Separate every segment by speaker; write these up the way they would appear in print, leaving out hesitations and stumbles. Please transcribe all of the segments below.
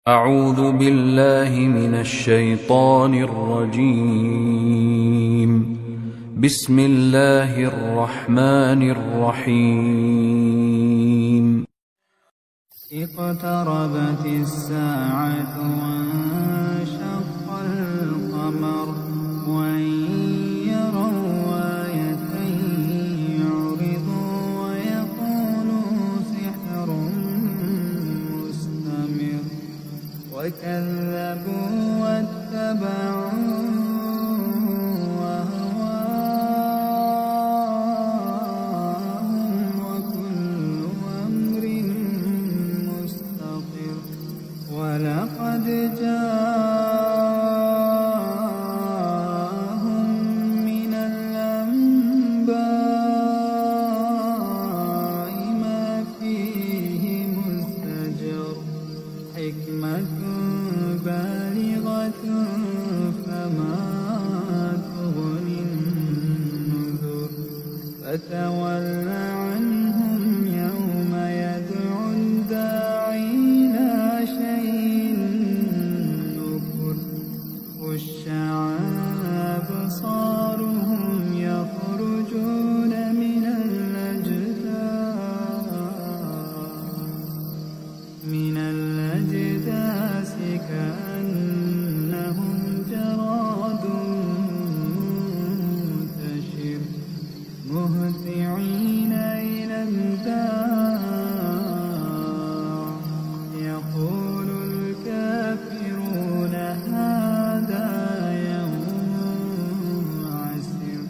Speaker 1: أعوذ بالله من الشيطان الرجيم. بسم الله الرحمن الرحيم.
Speaker 2: اقتربت الساعة وانشق القمر وإن يروا آية يعرضوا ويقولوا سحر مستمر وكذبوا واتبعوا أهواءهم وكل أمر مستقر ولقد جاءهم من الأنباء ما فيه مزدجر حكمة بالغة فما تغني النذر فتول عنهم يوم يدعو الداعي إلى شيء نكر خشعا أبصارهم يخرجون من الأجداث كأنهم جراد منتشر مهطعين إلى الداع يقول الكافرون هذا يوم عسر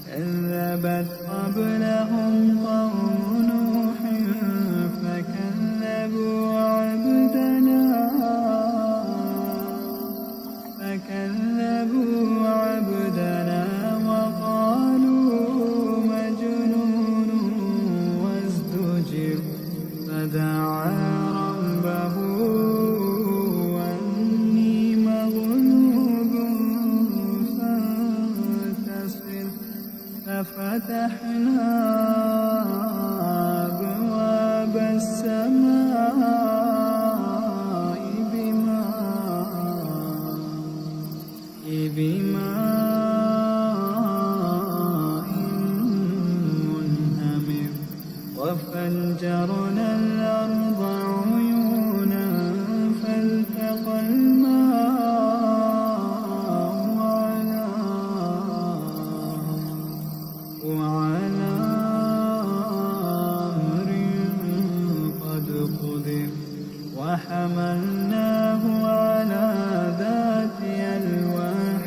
Speaker 2: كذبت قبلهم قوم نوح فكذبوا عبدنا وقالوا مجنون وازدجر فدعا ربه أني مغلوب فانتصر ففتحنا أبواب السماء بماء منهمر وفجرنا الأرض عيونا فالتقى الماء وعلى أمر قد قدر وحملناه على ذات ألواح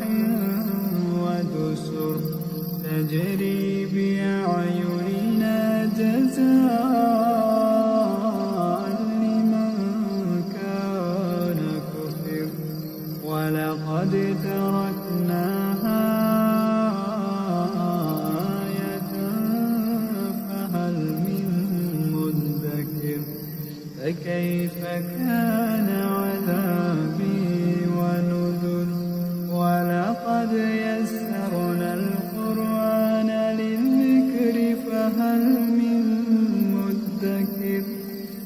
Speaker 2: ودسر تجري بأعيننا جزاء لمن كان كفر ولقد تركناها آية فهل من مدكر فكيف كان عذابي ونذر ولقد يسرنا القرآن للذكر فهل من مدكر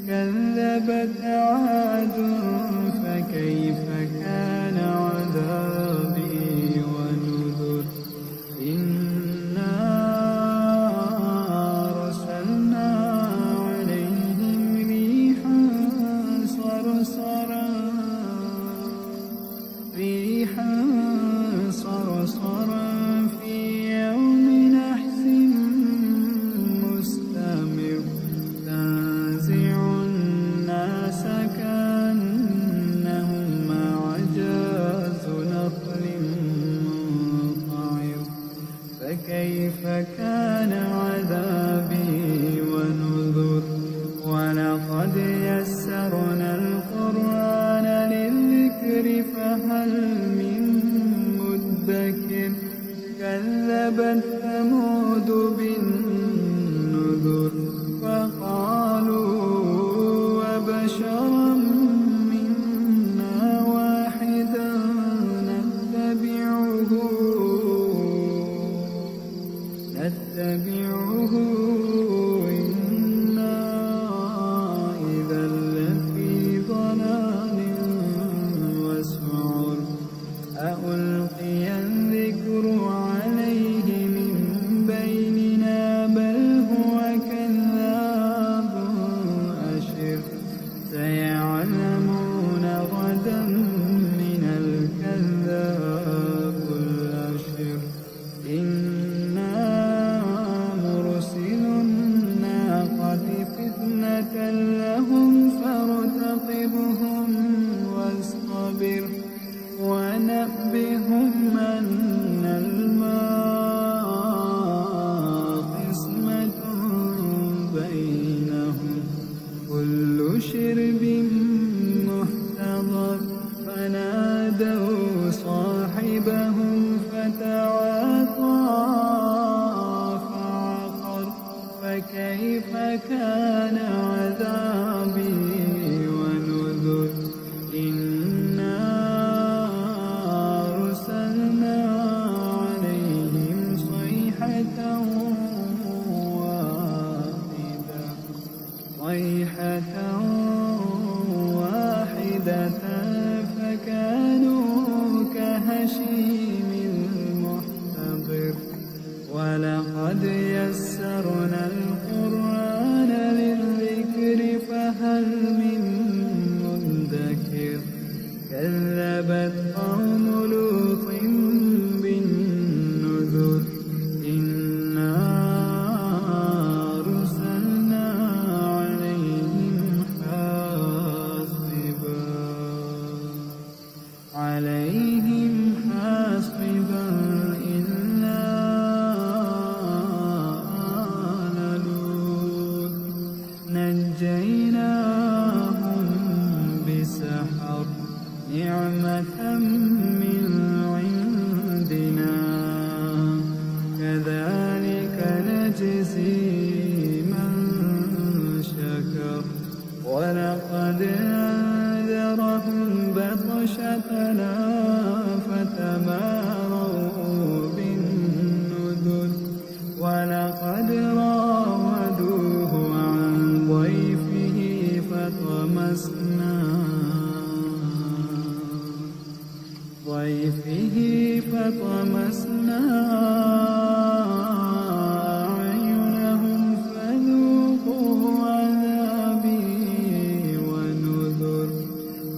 Speaker 2: كذبت عاد فكيف كان عذابي ونذر إنا أرسلنا عليهم ريحا صرصرا في يوم نحس مستمر تنزع الناس كأنهم أعجاز نخل منقعر فكيف كان عذابي ونذر ولقد يسرنا القرآن للذكر فهل من مدكر ننبئهم أن الماء قسمة بينهم كل شرب محتضر فنادوا صاحبهم فتعاطى فعقر فكيف كان عذابي ونذر إنا أرسلنا عليهم صيحة واحدة فكانوا كهشيم المحتضر ولقد يسرنا القرآن للذكر فهل من مدكر كذبت قوم لوط بالنذر إنا أرسلنا عليهم حاصبا إلا آل لوط نجيناهم بسحر نعمة من عندنا كذلك نجزي من شكر ولقد أنذرهم بطشتنا فتماروا بالنذر ولقد راودوه عن ضيفه فطمسنا أعينهم فذوقوا عذابي ونذر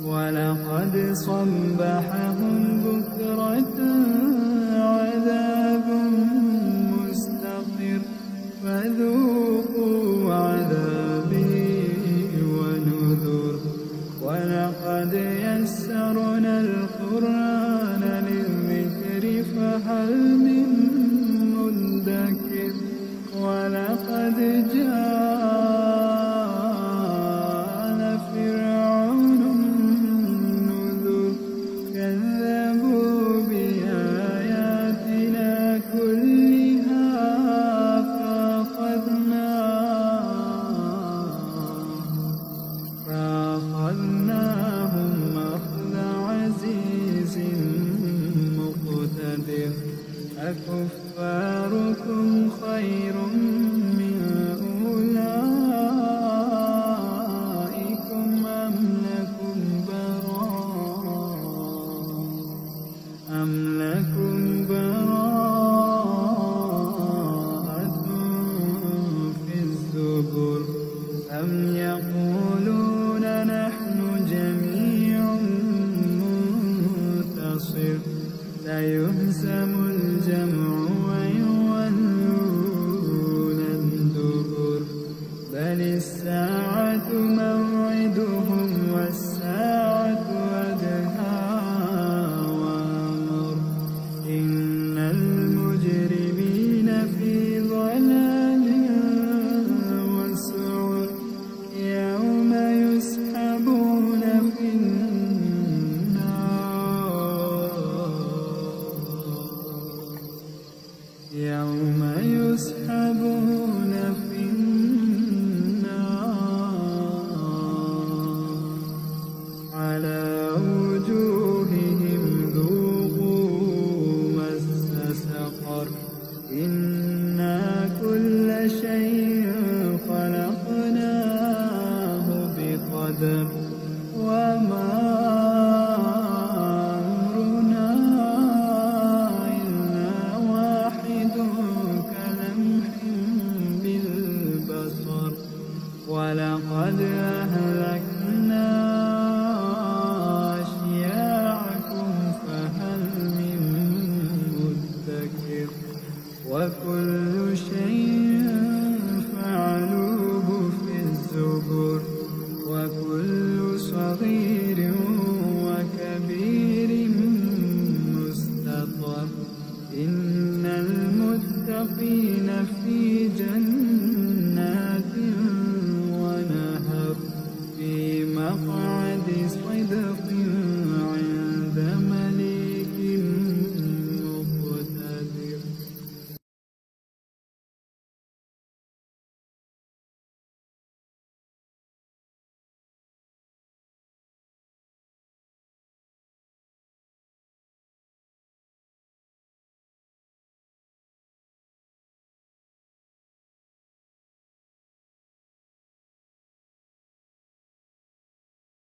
Speaker 2: ولقد صبحهم بكرة عذاب مستقر فذوقوا عذابي ونذر ولقد يسرنا القرآن للذكر فهل من مدكر ولقد جاء